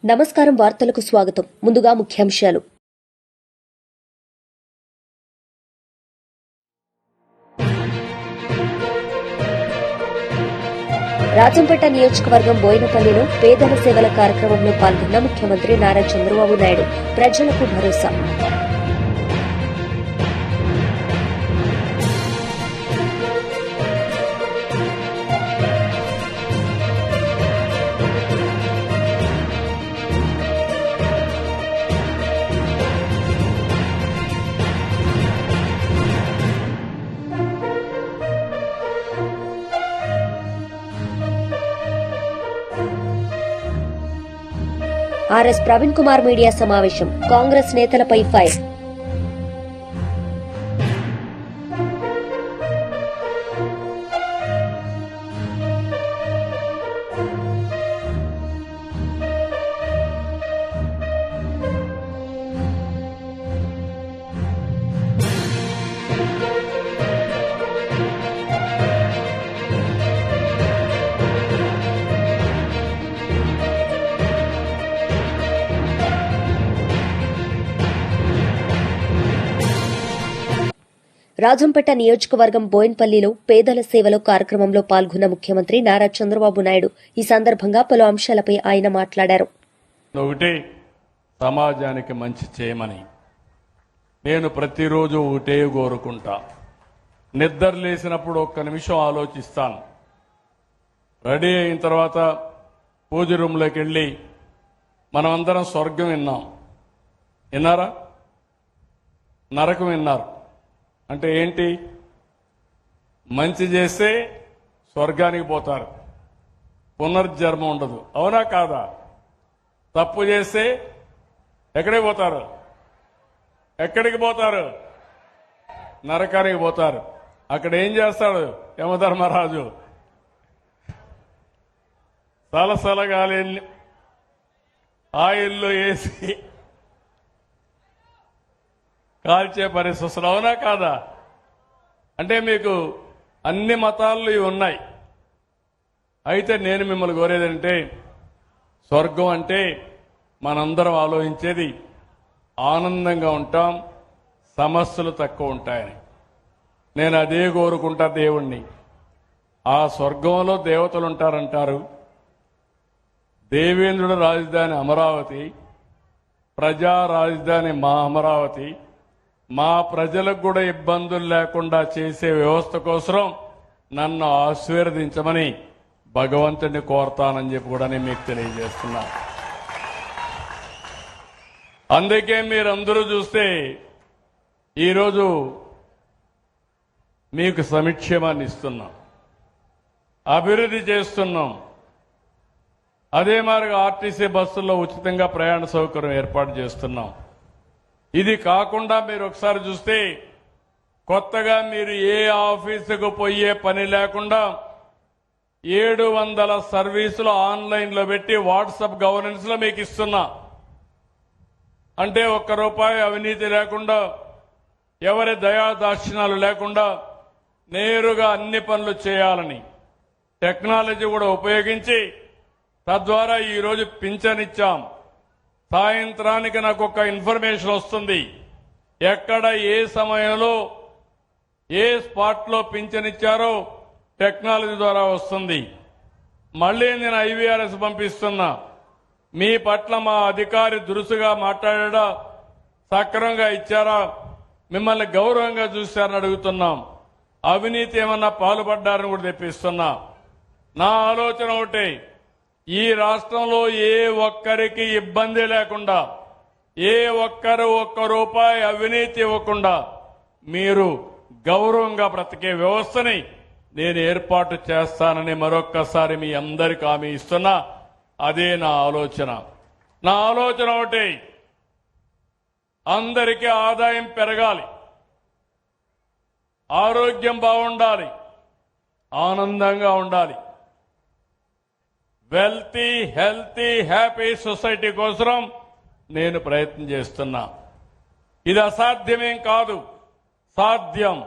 నమస్కారం. వార్తలకు స్వాగతం. ముందుగా ముఖ్యాంశాలు. రాజంపేట నియోజకవర్గం బోయినపల్లిలో పేదల సేవల కార్యక్రమంలో పాల్గొన్న ముఖ్యమంత్రి నారా చంద్రబాబు నాయుడు ప్రజలకు భరోసా. ఆర్ఎస్ ప్రవీణ్ కుమార్ మీడియా సమావేశం. కాంగ్రెస్ నేతలపై ఫైర్. రాజంపేట నియోజకవర్గం బోయిన్పల్లిలో పేదల సేవలో కార్యక్రమంలో పాల్గొన్న ముఖ్యమంత్రి నారా చంద్రబాబు నాయుడు ఈ సందర్భంగా పలు అంశాలపై ఆయన మాట్లాడారు. ఒకటి, సమాజానికి మంచి చేయమని నేను ప్రతిరోజు ఒకటే కోరుకుంటా. నిద్ర లేసినప్పుడు ఒక్క నిమిషం ఆలోచిస్తాను. రెడీ అయిన తర్వాత పూజ రూమ్లోకి వెళ్ళి మనమందరం స్వర్గం విన్నాం. విన్నారా? నరకం విన్నారు. అంటే ఏంటి? మంచి చేస్తే స్వర్గానికి పోతారు, పునర్జన్మ ఉండదు. అవునా కాదా? తప్పు చేస్తే ఎక్కడికి పోతారు? ఎక్కడికి పోతారు? నరకానికి పోతారు. అక్కడ ఏం చేస్తాడు యమధర్మరాజు? సలసలగాలి ఆయిల్లో వేసి కాల్చే పరిస్థితులు. అవునా కాదా? అంటే మీకు అన్ని మతాల్లో ఇవి ఉన్నాయి. అయితే నేను మిమ్మల్ని కోరేదంటే, స్వర్గం అంటే మనందరం ఆలోచించేది ఆనందంగా ఉంటాం, సమస్యలు తక్కువ ఉంటాయని. నేను అదే కోరుకుంటా దేవుణ్ణి. ఆ స్వర్గంలో దేవతలు ఉంటారంటారు. దేవేంద్రుడు రాజధాని అమరావతి, ప్రజా రాజధాని మా అమరావతి. మా ప్రజలకు కూడా ఇబ్బందులు లేకుండా చేసే వ్యవస్థ కోసం నన్ను ఆశీర్వదించమని భగవంతుడిని కోరతానని చెప్పి కూడా నేను మీకు తెలియజేస్తున్నా. అందుకే మీరందరూ చూస్తే ఈరోజు మీకు సంక్షేమాన్ని ఇస్తున్నాం, అభివృద్ధి చేస్తున్నాం. అదే మాదిరిగా ఆర్టీసీ బస్సుల్లో ఉచితంగా ప్రయాణ సౌకర్యం ఏర్పాటు చేస్తున్నాం. ఇది కాకుండా మీరు ఒకసారి చూస్తే కొత్తగా మీరు ఏ ఆఫీసుకు పోయే పని లేకుండా 700 సర్వీసులు ఆన్లైన్లో పెట్టి వాట్సాప్ గవర్నెన్స్ లో మీకు ఇస్తున్నా. అంటే ₹1 అవినీతి లేకుండా, ఎవరి దయాదాక్షిణాలు లేకుండా నేరుగా అన్ని పనులు చేయాలని టెక్నాలజీ కూడా ఉపయోగించి తద్వారా ఈరోజు పింఛన్ ఇచ్చాం. సాయంత్రానికి నాకు ఒక ఇన్ఫర్మేషన్ వస్తుంది, ఎక్కడ ఏ సమయంలో ఏ స్పాట్లో పింఛన్ ఇచ్చారో టెక్నాలజీ ద్వారా వస్తుంది. మళ్లీ నేను IVRS పంపిస్తున్నా. మీ పట్ల మా అధికారి దురుసుగా మాట్లాడా, సక్రమంగా ఇచ్చారా, మిమ్మల్ని గౌరవంగా చూశారని అడుగుతున్నాం. అవినీతి ఏమన్నా పాల్పడ్డారని కూడా తెప్పిస్తున్నా. నా ఆలోచన ఒకటే, ఈ రాష్ట్రంలో ఏ ఒక్కరికి ఇబ్బంది లేకుండా, ఏ ఒక్కరు ₹1 అవినీతి ఇవ్వకుండా మీరు గౌరవంగా బ్రతికే వ్యవస్థని నేను ఏర్పాటు చేస్తానని మరొక్కసారి మీ అందరికీ హామీ ఇస్తున్నా. అదే నా ఆలోచన. నా ఆలోచన ఒకటి, అందరికీ ఆదాయం పెరగాలి, ఆరోగ్యం బాగుండాలి, ఆనందంగా ఉండాలి. హెల్తీ హ్యాపీ సొసైటీ కోసం నేను ప్రయత్నం చేస్తున్నా. ఇది అసాధ్యమేం కాదు, సాధ్యం.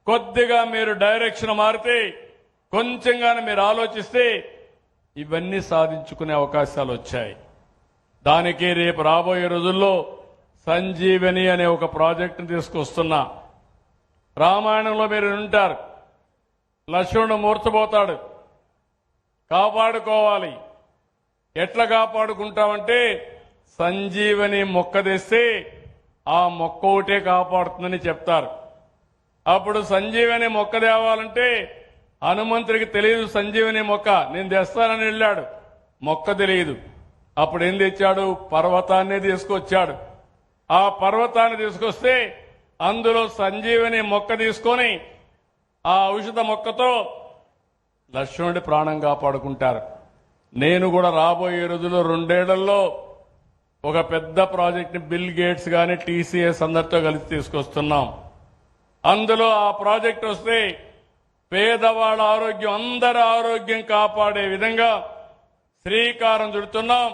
కొద్దిగా మీరు డైరెక్షన్ మారితే, కొంచెంగానే మీరు ఆలోచిస్తే ఇవన్నీ సాధించుకునే అవకాశాలు వచ్చాయి. దానికి రేపు రాబోయే రోజుల్లో సంజీవని అనే ఒక ప్రాజెక్టును తీసుకొస్తున్నా. రామాయణంలో మీరు వింటారు, లక్ష్మణుడు మూర్చబోతాడు, కాపాడుకోవాలి. ఎట్లా కాపాడుకుంటామంటే సంజీవని మొక్క తెస్తే ఆ మొక్క ఒకటే కాపాడుతుందని చెప్తారు. అప్పుడు సంజీవని మొక్క తేవాలంటే హనుమంతుడికి తెలియదు సంజీవని మొక్క, నేను తెస్తానని వెళ్ళాడు, మొక్క తెలియదు. అప్పుడు ఏం తెచ్చాడు? పర్వతాన్ని తీసుకొచ్చాడు. ఆ పర్వతాన్ని తీసుకొస్తే అందులో సంజీవని మొక్క తీసుకొని ఆ ఔషధ మొక్కతో లక్ష్మణుడి ప్రాణం కాపాడుకుంటారు. నేను కూడా రాబోయే రోజుల్లో 2 ఏళ్లలో ఒక పెద్ద ప్రాజెక్ట్ ని బిల్ గేట్స్ గాని టీసీఎస్ అందరితో కలిసి తీసుకొస్తున్నాం. అందులో ఆ ప్రాజెక్ట్ వస్తే పేదవాళ్ళ ఆరోగ్యం, అందరి ఆరోగ్యం కాపాడే విధంగా శ్రీకారం చుడుతున్నాం.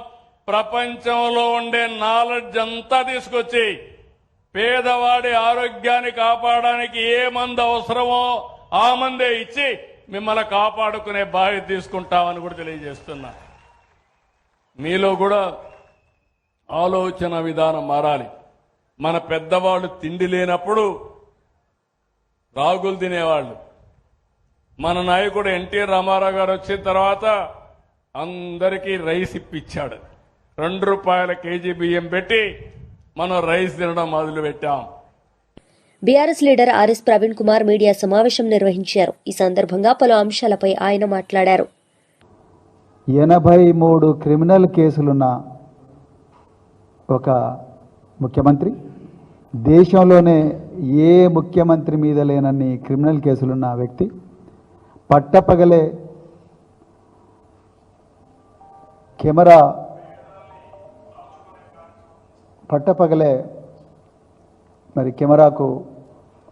ప్రపంచంలో ఉండే నాలెడ్జ్ అంతా తీసుకొచ్చి పేదవాడి ఆరోగ్యాన్ని కాపాడడానికి ఏ మందు అవసరమో ఆ మందే ఇచ్చి మిమ్మల్ని కాపాడుకునే బాధ్యత తీసుకుంటామని కూడా తెలియజేస్తున్నా. మీలో కూడా ఆలోచన విధానం మారాలి. మన పెద్దవాళ్ళు తిండి లేనప్పుడు రాగులు తినేవాళ్ళు. మన నాయకుడు ఎన్టీఆర్ రామారావు గారు వచ్చిన తర్వాత అందరికీ రైస్ ఇప్పించాడు. 2 రూపాయల కేజీ బియ్యం పెట్టి మనం రైస్ తినడం మొదలు పెట్టాం. BRS leader RS Praveen Kumar media సమావేశం నిర్వహించారు. ఈ సందర్భంగా పలు అంశాలపై ఆయన మాట్లాడారు. 83 క్రిమినల్ కేసులున్న ఒక ముఖ్యమంత్రి, దేశంలోనే ఏ ముఖ్యమంత్రి మీద లేనన్ని క్రిమినల్ కేసులున్న వ్యక్తి, పట్టపగలే కెమెరాకు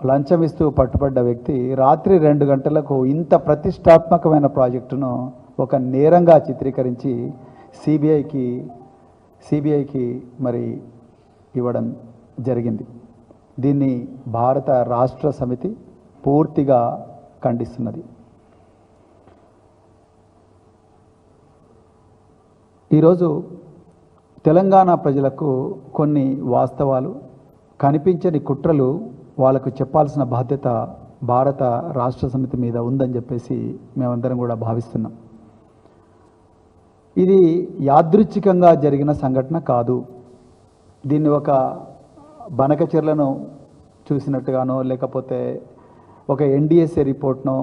లంచం ఇస్తూ పట్టుబడ్డ వ్యక్తి రాత్రి 2 గంటలకు ఇంత ప్రతిష్టాత్మకమైన ప్రాజెక్టును ఒక నేరంగా చిత్రీకరించి సిబిఐకి మరి ఇవ్వడం జరిగింది. దీన్ని భారత రాష్ట్ర సమితి పూర్తిగా ఖండిస్తున్నది. ఈరోజు తెలంగాణ ప్రజలకు కొన్ని వాస్తవాలు, కనిపించని కుట్రలు వాళ్ళకు చెప్పాల్సిన బాధ్యత భారత రాష్ట్ర సమితి మీద ఉందని చెప్పేసి మేమందరం కూడా భావిస్తున్నాం. ఇది యాదృచ్ఛికంగా జరిగిన సంఘటన కాదు. దీన్ని ఒక బనకచెర్లను చూసినట్టుగానో, లేకపోతే ఒక ఎన్డీఎస్ఏ రిపోర్ట్నో,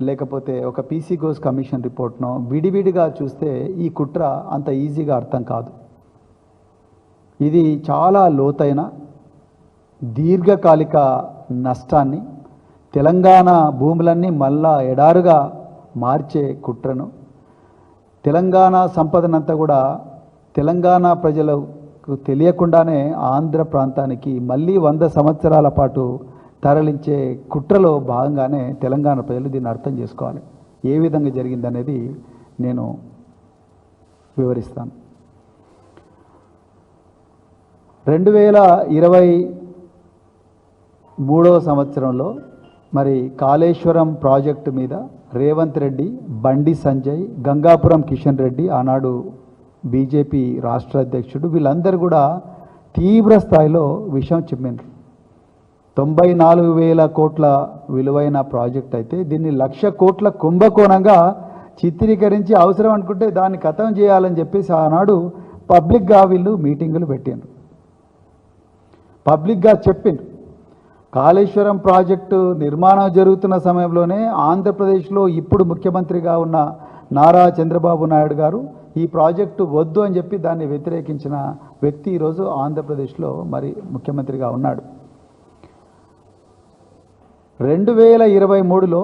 లేకపోతే ఒక పీసీ ఘోష్ కమిషన్ రిపోర్ట్నో విడివిడిగా చూస్తే ఈ కుట్ర అంత ఈజీగా అర్థం కాదు. ఇది చాలా లోతైన దీర్ఘకాలిక నష్టాన్ని, తెలంగాణ భూములన్నీ మళ్ళా ఎడారుగా మార్చే కుట్రను, తెలంగాణ సంపదనంతా కూడా తెలంగాణ ప్రజలకు తెలియకుండానే ఆంధ్ర ప్రాంతానికి మళ్ళీ 100 సంవత్సరాల పాటు తరలించే కుట్రలో భాగంగానే తెలంగాణ ప్రజలు దీన్ని అర్థం చేసుకోవాలి. ఏ విధంగా జరిగిందనేది నేను వివరిస్తాను. 2023వ సంవత్సరంలో మరి కాళేశ్వరం ప్రాజెక్టు మీద రేవంత్ రెడ్డి, బండి సంజయ్, గంగాపురం కిషన్ రెడ్డి, ఆనాడు బీజేపీ రాష్ట్ర అధ్యక్షుడు, వీళ్ళందరూ కూడా తీవ్ర స్థాయిలో విషయం చెప్పారు. 94,000 కోట్ల విలువైన ప్రాజెక్ట్ అయితే దీన్ని 1,00,000 కోట్ల కుంభకోణంగా చిత్రీకరించి అవసరం అనుకుంటే దాన్ని ఖతం చేయాలని చెప్పేసి ఆనాడు పబ్లిక్గా వీళ్ళు మీటింగులు పెట్టారు, పబ్లిక్గా చెప్పిండ్రు. కాళేశ్వరం ప్రాజెక్టు నిర్మాణం జరుగుతున్న సమయంలోనే ఆంధ్రప్రదేశ్లో ఇప్పుడు ముఖ్యమంత్రిగా ఉన్న నారా చంద్రబాబు నాయుడు గారు ఈ ప్రాజెక్టు వద్దు అని చెప్పి దాన్ని వ్యతిరేకించిన వ్యక్తి ఈరోజు ఆంధ్రప్రదేశ్లో మరి ముఖ్యమంత్రిగా ఉన్నాడు. 2023లో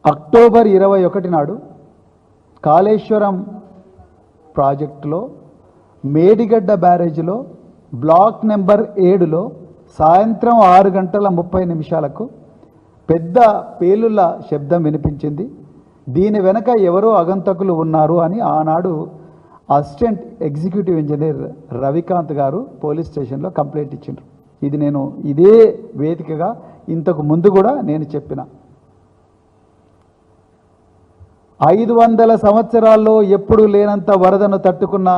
అక్టోబర్ 21 నాడు కాళేశ్వరం ప్రాజెక్టులో మేడిగడ్డ బ్యారేజ్లో బ్లాక్ నెంబర్ 7లో సాయంత్రం 6:30 పెద్ద పేలుళ్ళ శబ్దం వినిపించింది. దీని వెనక ఎవరో అగంతకులు ఉన్నారు అని ఆనాడు అసిస్టెంట్ ఎగ్జిక్యూటివ్ ఇంజనీర్ రవికాంత్ గారు పోలీస్ స్టేషన్లో కంప్లైంట్ ఇచ్చిండ్రు. ఇది నేను ఇదే వేదికగా ఇంతకు ముందు కూడా నేను చెప్పిన. 500 సంవత్సరాల్లో ఎప్పుడూ లేనంత వరదను తట్టుకున్న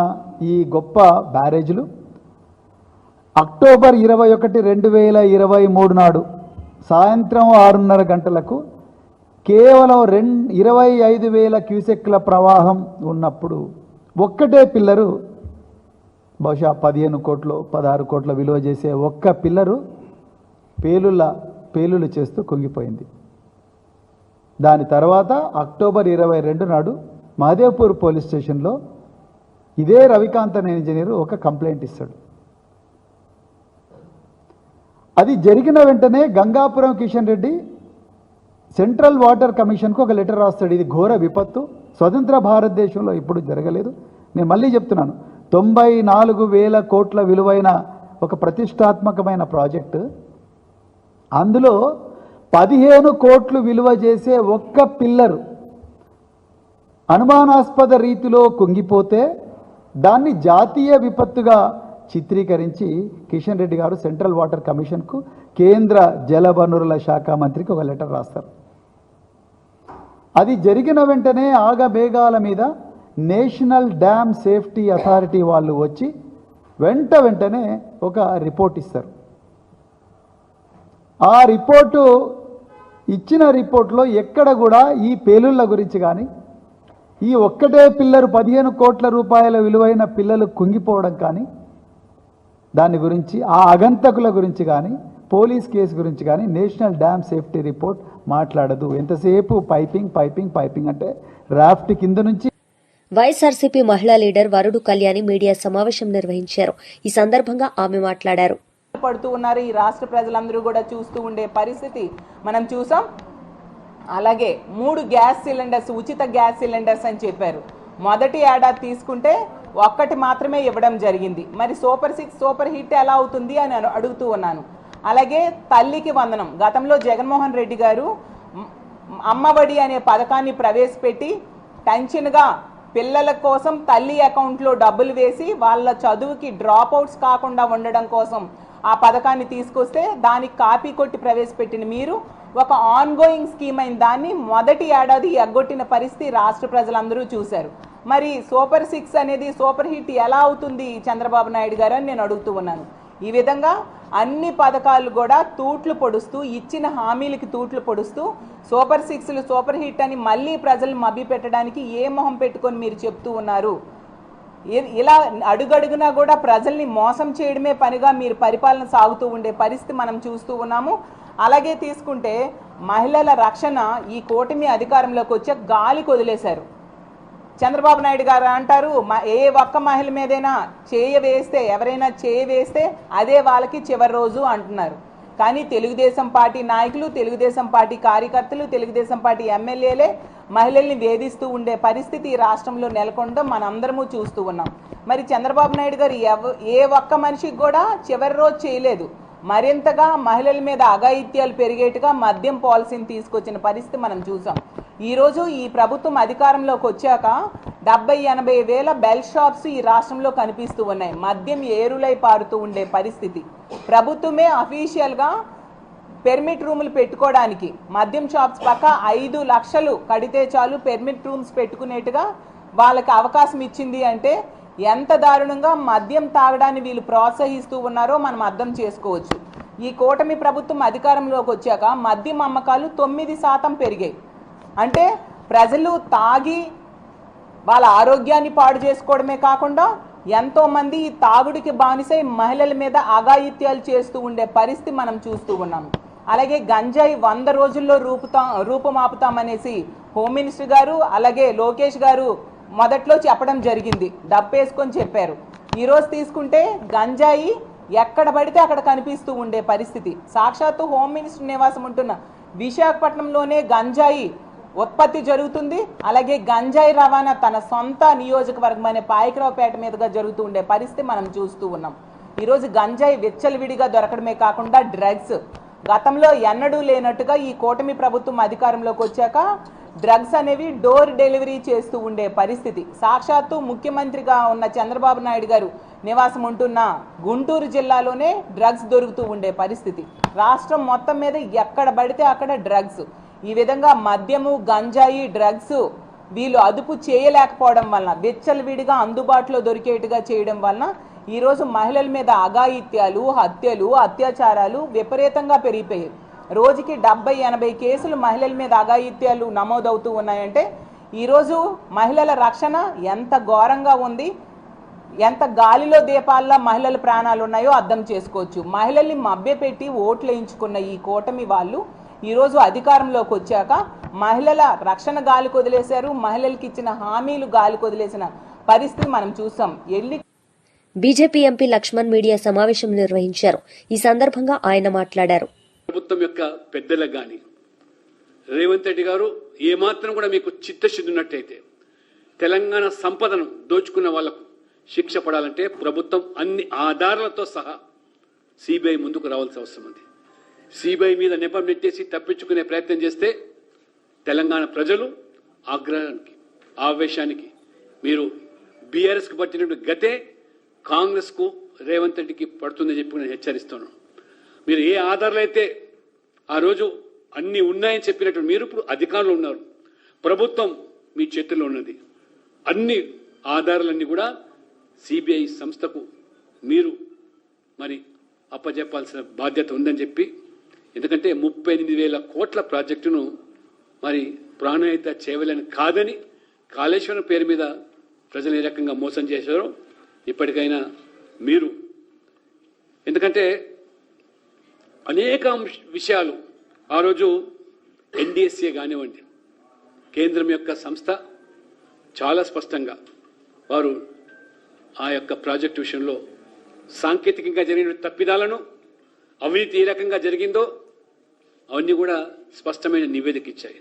ఈ గొప్ప బ్యారేజీలు అక్టోబర్ 21, 2023 నాడు సాయంత్రం 6:30 గంటలకు కేవలం 25,000 క్యూసెక్ల ప్రవాహం ఉన్నప్పుడు ఒక్కటే పిల్లరు, బహుశా 15 కోట్లు 16 కోట్ల విలువ చేసే ఒక్క పిల్లరు పేలులు చేస్తూ కుంగిపోయింది. దాని తర్వాత అక్టోబర్ 22 నాడు మహదేవ్పూర్ పోలీస్ స్టేషన్లో ఇదే రవికాంత్ అనే ఇంజనీరు ఒక కంప్లైంట్ ఇస్తాడు. అది జరిగిన వెంటనే గంగాపురం కిషన్ రెడ్డి సెంట్రల్ వాటర్ కమిషన్కు ఒక లెటర్ రాస్తాడు. ఇది ఘోర విపత్తు, స్వతంత్ర భారతదేశంలో ఇప్పుడు జరగలేదు. నేను మళ్ళీ చెప్తున్నాను, 94,000 కోట్ల విలువైన ఒక ప్రతిష్టాత్మకమైన ప్రాజెక్టు, అందులో 15 కోట్లు విలువ చేసే ఒక్క పిల్లరు అనుమానాస్పద రీతిలో కుంగిపోతే దాన్ని జాతీయ విపత్తుగా చిత్రీకరించి కిషన్ రెడ్డి గారు సెంట్రల్ వాటర్ కమిషన్కు కేంద్ర జల వనరుల శాఖ మంత్రికి ఒక లెటర్ రాస్తారు. అది జరిగిన వెంటనే ఆగమేఘాల మీద నేషనల్ డ్యామ్ సేఫ్టీ అథారిటీ వాళ్ళు వచ్చి వెంటనే ఒక రిపోర్ట్ ఇస్తారు. ఆ రిపోర్టు ఇచ్చిన రిపోర్ట్లో ఎక్కడ కూడా ఈ పేలుళ్ళ గురించి కానీ, ఈ ఒక్కటే పిల్లరు 15 కోట్ల రూపాయల విలువైన పిల్లలు కుంగిపోవడం కానీ, దాని గురించి ఆ అగంతకుల గురించి కానీ, పోలీస్ కేసు గురించి కానీ నేషనల్ డ్యామ్ సేఫ్టీ రిపోర్ట్ మాట్లాడదు. ఎంతసేపు పైపింగ్ అంటే రాఫ్ట్ కింద నుంచి. వైఎస్ఆర్సీపీ మహిళా లీడర్ వరుడు కళ్యాణి మీడియా సమావేశం నిర్వహించారు. ఈ సందర్భంగా ఆమె మాట్లాడారు. పడుతూ ఉన్నారు, ఈ రాష్ట్ర ప్రజలందరూ కూడా చూస్తూ ఉండే పరిస్థితి మనం చూసాం. అలాగే 3 గ్యాస్ సిలిండర్స్, ఉచిత గ్యాస్ సిలిండర్స్ అని చెప్పారు. మొదటి ఏడాది తీసుకుంటే ఒక్కటి మాత్రమే ఇవ్వడం జరిగింది. మరి సూపర్ 6 సూపర్ హిట్ ఎలా అవుతుంది అని అడుగుతూ ఉన్నాను. అలాగే తల్లికి వందనం, గతంలో జగన్మోహన్ రెడ్డి గారు అమ్మఒడి అనే పథకాన్ని ప్రవేశపెట్టి టెన్షన్గా పిల్లల కోసం తల్లి అకౌంట్లో డబ్బులు వేసి వాళ్ళ చదువుకి డ్రాప్ అవుట్స్ కాకుండా ఉండడం కోసం ఆ పథకాన్ని తీసుకొస్తే దానికి కాపీ కొట్టి ప్రవేశపెట్టిన మీరు ఒక ఆన్గోయింగ్ స్కీమ్ అయిన దాన్ని మొదటి ఏడాది ఎగ్గొట్టిన పరిస్థితి రాష్ట్ర ప్రజలందరూ చూశారు. మరి సూపర్ 6 అనేది సూపర్ హిట్ ఎలా అవుతుంది చంద్రబాబు నాయుడు గారు అని నేను అడుగుతూ ఉన్నాను. ఈ విధంగా అన్ని పథకాలు కూడా తూట్లు పొడుస్తూ, ఇచ్చిన హామీలకి తూట్లు పొడుస్తూ సూపర్ 6లు సూపర్ హిట్ అని మళ్ళీ ప్రజలు మభ్య పెట్టడానికి ఏ మొహం పెట్టుకొని మీరు చెప్తూ ఉన్నారు? ఇలా అడుగడుగునా కూడా ప్రజల్ని మోసం చేయడమే పనిగా మీరు పరిపాలన సాగుతూ ఉండే పరిస్థితి మనం చూస్తూ ఉన్నాము. అలాగే తీసుకుంటే మహిళల రక్షణ ఈ కూటమి అధికారంలోకి వచ్చే గాలికి వదిలేశారు. చంద్రబాబు నాయుడు గారు అంటారు, ఏ ఒక్క మహిళ మీదైనా ఎవరైనా చేయి వేస్తే అదే వాళ్ళకి చివరి రోజు అంటున్నారు. కానీ తెలుగుదేశం పార్టీ నాయకులు, తెలుగుదేశం పార్టీ కార్యకర్తలు, తెలుగుదేశం పార్టీ ఎమ్మెల్యేలే మహిళల్ని వేధిస్తూ ఉండే పరిస్థితి ఈ రాష్ట్రంలో నెలకొనడం మనందరము చూస్తూ ఉన్నాం. మరి చంద్రబాబు నాయుడు గారు ఏ ఒక్క మనిషికి కూడా చివరి రోజు చేయలేదు. మరింతగా మహిళల మీద అఘాయిత్యాలు పెరిగేట్టుగా మద్యం పాలసీని తీసుకొచ్చిన పరిస్థితి మనం చూసాం. ఈరోజు ఈ ప్రభుత్వం అధికారంలోకి వచ్చాక 70-80 వేల బెల్ షాప్స్ ఈ రాష్ట్రంలో కనిపిస్తూ ఉన్నాయి. మద్యం ఏరులై పారుతూ ఉండే పరిస్థితి. ప్రభుత్వమే అఫీషియల్గా పెర్మిట్ రూములు పెట్టుకోవడానికి మద్యం షాప్స్ పక్క 5 లక్షలు కడితే చాలు పెర్మిట్ రూమ్స్ పెట్టుకునేట్టుగా వాళ్ళకి అవకాశం ఇచ్చింది అంటే ఎంత దారుణంగా మద్యం తాగడాన్ని వీళ్ళు ప్రోత్సహిస్తూ ఉన్నారో మనం అర్థం చేసుకోవచ్చు. ఈ కూటమి ప్రభుత్వం అధికారంలోకి వచ్చాక మద్యం అమ్మకాలు 9% పెరిగాయి. అంటే ప్రజలు తాగి వాళ్ళ ఆరోగ్యాన్ని పాడు చేసుకోవడమే కాకుండా ఎంతోమంది ఈ తాగుడికి బానిసై మహిళల మీద అఘాయిత్యాలు చేస్తూ ఉండే పరిస్థితి మనం చూస్తూ ఉన్నాము. అలాగే గంజాయి 100 రోజుల్లో రూపుమాపుతామనేసి హోమ్ మినిస్టర్ గారు అలాగే లోకేష్ గారు మొదట్లో చెప్పడం జరిగింది, డబ్బేసుకొని చెప్పారు. ఈరోజు తీసుకుంటే గంజాయి ఎక్కడ పడితే అక్కడ కనిపిస్తూ ఉండే పరిస్థితి. సాక్షాత్తు హోమ్ మినిస్టర్ నివాసం ఉంటున్న విశాఖపట్నంలోనే గంజాయి ఉత్పత్తి జరుగుతుంది. అలాగే గంజాయి రవాణా తన సొంత నియోజకవర్గం అనే పాయకరావుపేట మీదుగా జరుగుతూ ఉండే పరిస్థితి మనం చూస్తూ ఉన్నాం. ఈరోజు గంజాయి విచ్చలవిడిగా దొరకడమే కాకుండా డ్రగ్స్ గతంలో ఎన్నడూ లేనట్టుగా ఈ కూటమి ప్రభుత్వం అధికారంలోకి వచ్చాక డ్రగ్స్ అనేవి డోర్ డెలివరీ చేస్తూ ఉండే పరిస్థితి. సాక్షాత్తు ముఖ్యమంత్రిగా ఉన్న చంద్రబాబు నాయుడు గారు నివాసం ఉంటున్న గుంటూరు జిల్లాలోనే డ్రగ్స్ దొరుకుతూ ఉండే పరిస్థితి. రాష్ట్రం మొత్తం మీద ఎక్కడ పడితే అక్కడ డ్రగ్స్. ఈ విధంగా మద్యము, గంజాయి, డ్రగ్స్ వీళ్ళు అదుపు చేయలేకపోవడం వలన, విచ్చలవిడిగా అందుబాటులో దొరికేట్టుగా చేయడం వలన ఈరోజు మహిళల మీద అఘాయిత్యాలు, హత్యలు, అత్యాచారాలు విపరీతంగా పెరిగిపోయాయి. రోజుకి 70-80 కేసులు మహిళల మీద అఘాయిత్యాలు నమోదవుతూ ఉన్నాయంటే ఈరోజు మహిళల రక్షణ ఎంత ఘోరంగా ఉంది, ఎంత గాలిలో దీపాల్లో మహిళల ప్రాణాలు ఉన్నాయో అర్థం చేసుకోవచ్చు. మహిళల్ని మభ్యపెట్టి ఓట్లు వేయించుకున్న ఈ కూటమి వాళ్ళు ఈరోజు అధికారంలోకి వచ్చాక మహిళల రక్షణ గాలికి వదిలేశారు. మహిళలకు ఇచ్చిన హామీలు గాలికి వదిలేసిన పరిస్థితి మనం చూసాం. బీజేపీ ఎంపీ లక్ష్మణ్ మీడియా సమావేశం నిర్వహించారు. ఈ సందర్భంగా ఆయన మాట్లాడారు. ప్రభుత్వం యొక్క పెద్దలకు గాని రేవంత్ రెడ్డి గారు ఏమాత్రం కూడా మీకు చిత్తశుద్ధి ఉన్నట్టయితే తెలంగాణ సంపదను దోచుకున్న వాళ్లకు శిక్ష పడాలంటే ప్రభుత్వం అన్ని ఆధారాలతో సహా సిబిఐ ముందుకు రావాల్సిన అవసరం ఉంది. సిబిఐ మీద నెపం నెట్టేసి తప్పించుకునే ప్రయత్నం చేస్తే తెలంగాణ ప్రజలు ఆగ్రహానికి, ఆవేశానికి మీరు బీఆర్ఎస్ కు పట్టినటువంటి గతే కాంగ్రెస్ కు రేవంత్ రెడ్డికి పడుతుందని చెప్పి నేను హెచ్చరిస్తున్నాను. మీరు ఏ ఆధారాలు అయితే ఆ రోజు అన్ని ఉన్నాయని చెప్పినట్టు మీరు ఇప్పుడు అధికారంలో ఉన్నారు, ప్రభుత్వం మీ చేతుల్లో ఉన్నది, అన్ని ఆధారాలన్నీ కూడా సిబిఐ సంస్థకు మీరు మరి అప్పజెప్పాల్సిన బాధ్యత ఉందని చెప్పి, ఎందుకంటే 38,000 కోట్ల ప్రాజెక్టును మరి ప్రాణహిత చేయలేని కాదని కాళేశ్వరం పేరు మీద ప్రజలు ఏ రకంగా మోసం చేశారో ఇప్పటికైనా మీరు, ఎందుకంటే అనేక విషయాలు ఆ రోజు ఎన్డీఎస్ఏ కానివ్వండి, కేంద్రం యొక్క సంస్థ చాలా స్పష్టంగా వారు ఆ యొక్క ప్రాజెక్టు విషయంలో సాంకేతికంగా జరిగిన తప్పిదాలను, అవినీతి ఏ రకంగా జరిగిందో అవన్నీ కూడా స్పష్టమైన నివేదిక ఇచ్చాయి.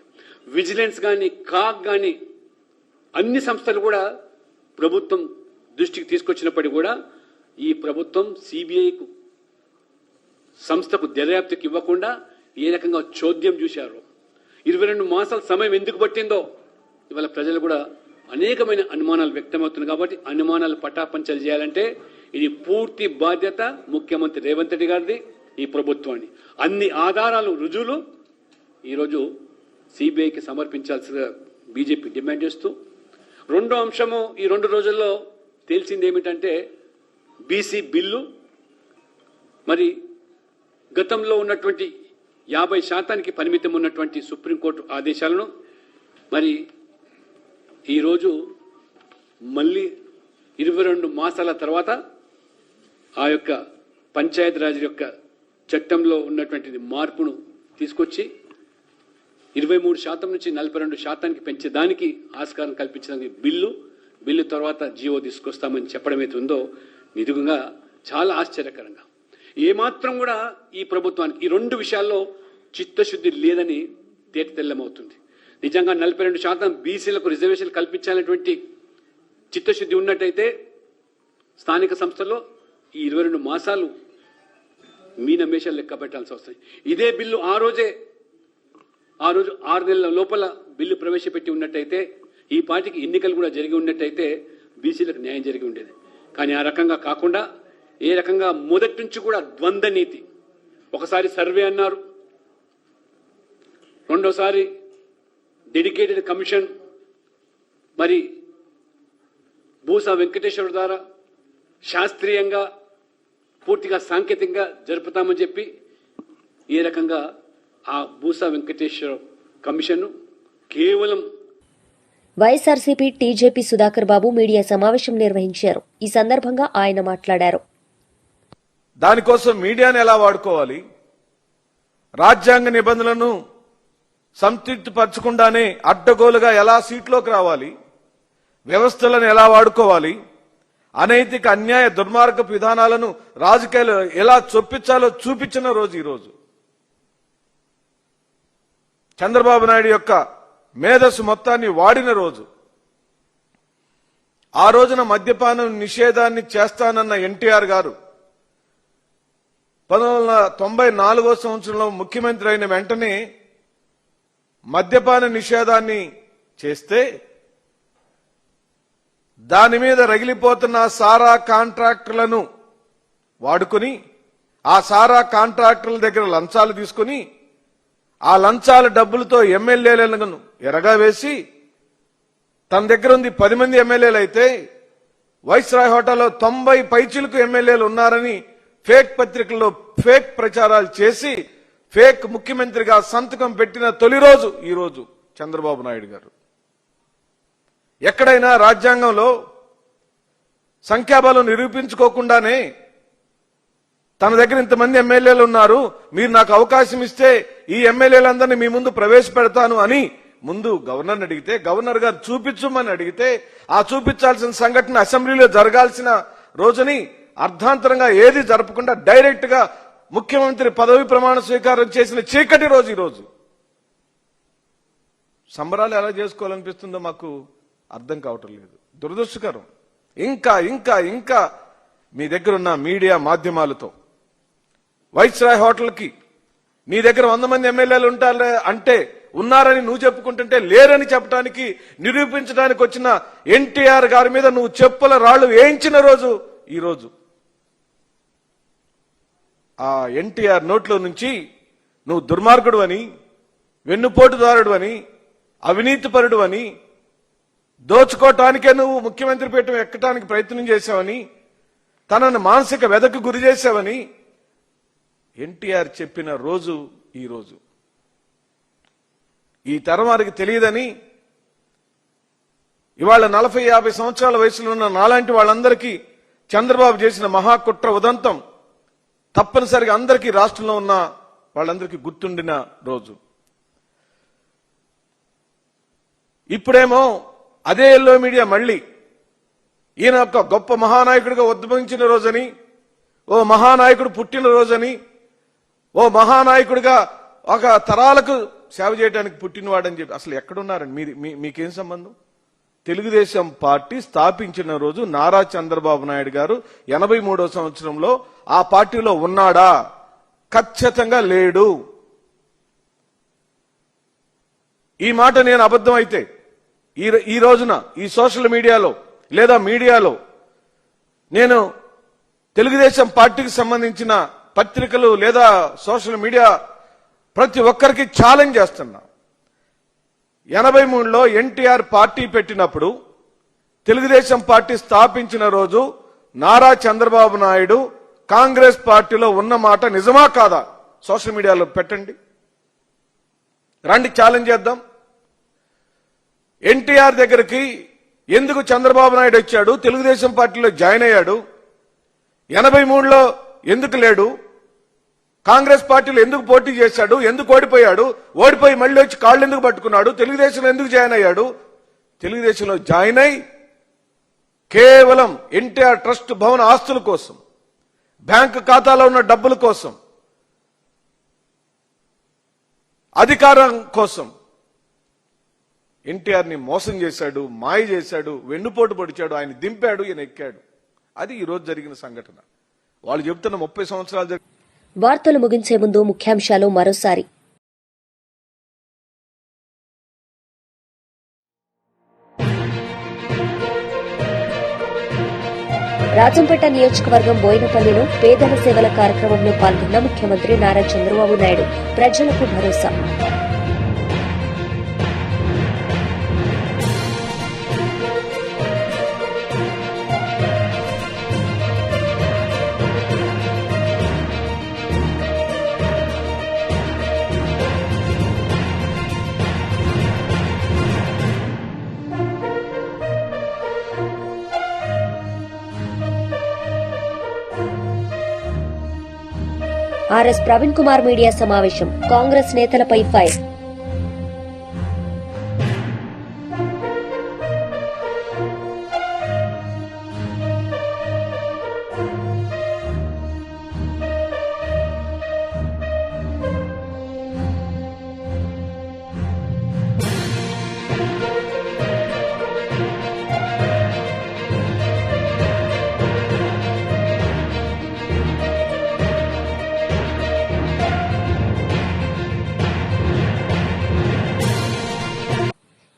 విజిలెన్స్ కానీ, కాగ్ కానీ అన్ని సంస్థలు కూడా ప్రభుత్వం దృష్టికి తీసుకొచ్చినప్పటికీ కూడా ఈ ప్రభుత్వం సిబిఐకు సంస్థకు దర్యాప్తుకి ఇవ్వకుండా ఏ రకంగా చోద్యం చూశారు. 22 మాసాల సమయం ఎందుకు పట్టిందో ఇవాళ ప్రజలు కూడా అనేకమైన అనుమానాలు వ్యక్తమవుతున్నాయి. కాబట్టి అనుమానాలు పటాపంచలు చేయాలంటే ఇది పూర్తి బాధ్యత ముఖ్యమంత్రి రేవంత్ రెడ్డి గారిది, ఈ ప్రభుత్వాన్ని. అన్ని ఆధారాలు, రుజువులు ఈరోజు సిబిఐకి సమర్పించాల్సిన బీజేపీ డిమాండ్ చేస్తూ, రెండో అంశము ఈ 2 రోజుల్లో తేల్చింది ఏమిటంటే బీసీ బిల్లు మరి గతంలో ఉన్నటువంటి 50% పరిమితం ఉన్నటువంటి సుప్రీంకోర్టు ఆదేశాలను మరి ఈరోజు మళ్ళీ 22 మాసాల తర్వాత ఆ యొక్క పంచాయతీరాజ్ యొక్క చట్టంలో ఉన్నటువంటి మార్పును తీసుకొచ్చి 23% నుంచి 42% పెంచేదానికి ఆస్కారం కల్పించడానికి బిల్లు తర్వాత జీవో తీసుకొస్తామని చెప్పడం అయితే ఉందో నిజంగా చాలా ఆశ్చర్యకరంగా, ఏమాత్రం కూడా ఈ ప్రభుత్వానికి ఈ 2 విషయాల్లో చిత్తశుద్ధి లేదని తేటతెల్లమవుతుంది. నిజంగా 42% బీసీలకు రిజర్వేషన్ కల్పించాలనేటువంటి చిత్తశుద్ధి ఉన్నట్టయితే స్థానిక సంస్థల్లో ఈ 22 మాసాలు మీనమేషాలు లెక్క పెట్టాల్సి వస్తాయి. ఇదే బిల్లు ఆ రోజు 6 నెలల లోపల బిల్లు ప్రవేశపెట్టి ఉన్నట్టయితే ఈ పార్టీకి ఎన్నికలు కూడా జరిగి ఉన్నట్టయితే బీసీలకు న్యాయం జరిగి ఉండేది. కానీ ఆ రకంగా కాకుండా ఏ రకంగా మొదటి నుంచి కూడా ద్వంద్వ నీతి, ఒకసారి సర్వే అన్నారు, రెండోసారి డెడికేటెడ్ కమిషన్ మరి భూసా వెంకటేశ్వర ద్వారా శాస్త్రీయంగా పూర్తిగా సాంకేతికంగా జరుపుతామని చెప్పి ఏ రకంగా ఆ భూసా వెంకటేశ్వర కమిషన్ కేవలం వైఎస్ఆర్సీపీ టీజేపీ సుధాకర్ బాబు మీడియా సమావేశం నిర్వహించారు. ఈ సందర్భంగా ఆయన మాట్లాడారు. దానికోసం మీడియాను ఎలా వాడుకోవాలి, రాజ్యాంగ నిబంధనలను సంతృప్తిపరచకుండానే అడ్డగోలుగా ఎలా సీట్లోకి రావాలి, వ్యవస్థలను ఎలా వాడుకోవాలి, అనైతిక అన్యాయ దుర్మార్గపు విధానాలను రాజకీయాలు ఎలా చొప్పించాలో చూపించిన రోజు ఈరోజు. చంద్రబాబు నాయుడు యొక్క మేధస్సు మొత్తాన్ని వాడిన రోజు. ఆ రోజున మద్యపానం నిషేధాన్ని చేస్తానన్న ఎన్టీఆర్ గారు 1994 సంవత్సరంలో ముఖ్యమంత్రి అయిన వెంటనే మద్యపాన నిషేధాన్ని చేస్తే దాని మీద రగిలిపోతున్న సారా కాంట్రాక్టులను వాడుకుని ఆ సారా కాంట్రాక్టర్ల దగ్గర లంచాలు తీసుకుని ఆ లంచాల డబ్బులతో ఎమ్మెల్యేలను ఎరగా వేసి తన దగ్గర ఉంది 10 మంది ఎమ్మెల్యేలు అయితే వైస్రాయ్ హోటల్లో 90 పైచిలకు ఎమ్మెల్యేలు ఉన్నారని ఫేక్ పత్రికల్లో ఫేక్ ప్రచారాలు చేసి ఫేక్ ముఖ్యమంత్రిగా సంతకం పెట్టిన తొలి రోజు ఈ రోజు చంద్రబాబు నాయుడు గారు. ఎక్కడైనా రాజ్యాంగంలో సంఖ్యాబలం నిరూపించుకోకుండానే తన దగ్గర ఇంతమంది ఎమ్మెల్యేలు ఉన్నారు, మీరు నాకు అవకాశం ఇస్తే ఈ ఎమ్మెల్యేలందరినీ మీ ముందు ప్రవేశపెడతాను అని ముందు గవర్నర్ని అడిగితే, గవర్నర్ గారు చూపించమని అడిగితే, ఆ చూపించాల్సిన సంఘటన అసెంబ్లీలో జరగాల్సిన రోజుని అర్ధాంతరంగా ఏది జరపకుండా డైరెక్ట్ గా ముఖ్యమంత్రి పదవి ప్రమాణ స్వీకారం చేసిన చీకటి రోజు ఈ రోజు. సంబరాలు ఎలా చేసుకోవాలనిపిస్తుందో మాకు అర్థం కావటం లేదు. దురదృష్టకరం. ఇంకా ఇంకా ఇంకా మీ దగ్గర ఉన్న మీడియా మాధ్యమాలతో వైస్రాయ్ హోటల్కి నీ దగ్గర 100 మంది ఎమ్మెల్యేలు ఉంటారు అంటే ఉన్నారని నువ్వు చెప్పుకుంటుంటే లేరని చెప్పడానికి నిరూపించడానికి వచ్చిన ఎన్టీఆర్ గారి మీద నువ్వు చెప్పుల రాళ్లు వేయించిన రోజు ఈ రోజు. ఆ ఎన్టీఆర్ నోట్లో నుంచి నువ్వు దుర్మార్గుడు అని, వెన్నుపోటుదారుడు అని, అవినీతిపరుడు అని, దోచుకోవటానికే నువ్వు ముఖ్యమంత్రి పీఠం ఎక్కడానికి ప్రయత్నం చేశావని, తనను మానసిక వ్యధకు గురి చేశావని ఎన్టీఆర్ చెప్పిన రోజు ఈ రోజు. ఈ తరం వారికి తెలియదని ఇవాళ 40-50 సంవత్సరాల వయసులో ఉన్న నాలాంటి వాళ్ళందరికీ చంద్రబాబు చేసిన మహాకుట్ర ఉదంతం తప్పనిసరిగా అందరికీ రాష్ట్రంలో ఉన్న వాళ్ళందరికీ గుర్తుండిన రోజు. ఇప్పుడేమో అదే ఎల్లో మీడియా మళ్ళీ ఈయన ఒక గొప్ప మహానాయకుడిగా ఉద్భవించిన రోజని, ఓ మహానాయకుడు పుట్టిన రోజని, ఓ మహానాయకుడిగా ఒక తరాలకు సేవ చేయడానికి పుట్టినవాడని చెప్పి అసలు ఎక్కడున్నారండి? మీకేం సంబంధం? తెలుగుదేశం పార్టీ స్థాపించిన రోజు నారా చంద్రబాబు నాయుడు గారు 83వ సంవత్సరంలో ఆ పార్టీలో ఉన్నాడా? ఖచ్చితంగా లేడు. ఈ మాట నేను అబద్ధం అయితే ఈ రోజున ఈ సోషల్ మీడియాలో లేదా మీడియాలో నేను తెలుగుదేశం పార్టీకి సంబంధించిన పత్రికలు లేదా సోషల్ మీడియా ప్రతి ఒక్కరికి ఛాలెంజ్ చేస్తున్నా. 83లో ఎన్టీఆర్ పార్టీ పెట్టినప్పుడు తెలుగుదేశం పార్టీ స్థాపించిన రోజు నారా చంద్రబాబు నాయుడు కాంగ్రెస్ పార్టీలో ఉన్న మాట నిజమా కాదా? సోషల్ మీడియాలో పెట్టండి, రండి ఛాలెంజ్ చేద్దాం. ఎన్టీఆర్ దగ్గరికి ఎందుకు చంద్రబాబు నాయుడు వచ్చాడు? తెలుగుదేశం పార్టీలో జాయిన్ అయ్యాడు. 83లో ఎందుకు లేడు? కాంగ్రెస్ పార్టీలో ఎందుకు పోటీ చేశాడు? ఎందుకు ఓడిపోయాడు? ఓడిపోయి మళ్ళీ వచ్చి కాళ్ళు ఎందుకు పట్టుకున్నాడు? తెలుగుదేశంలో ఎందుకు జాయిన్ అయ్యాడు? తెలుగుదేశంలో జాయిన్ అయి కేవలం ఎన్టీఆర్ ట్రస్ట్ భవన ఆస్తుల కోసం, బ్యాంకు ఖాతాలో ఉన్న డబ్బుల కోసం, అధికారం కోసం ఎన్టీఆర్ ని మోసం చేశాడు, మాయ చేశాడు, వెన్నుపోటు పొడిచాడు, ఆయన దింపాడు, ఈయన ఎక్కాడు. అది ఈ రోజు జరిగిన సంఘటన. వాళ్ళు చెబుతున్న 30 సంవత్సరాలు. వార్తలు ముగించే ముందు ముఖ్యాంశాలు మరోసారి. రాజంపేట నియోజకవర్గం బోయినపల్లిలో పేదల సేవల కార్యక్రమంలో పాల్గొన్న ముఖ్యమంత్రి నారా చంద్రబాబు నాయుడు. ప్రజలకు భరోసా. ఆర్ఎస్ ప్రవీణ్ కుమార్ మీడియా సమావేశం. కాంగ్రెస్ నేతలపై ఫైర్.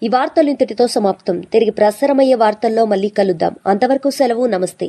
ఈ వార్తలు ఇంతటితో సమాప్తం. తిరిగి ప్రసారమయ్యే వార్తల్లో మళ్లీ కలుద్దాం. అంతవరకు సెలవు. నమస్తే.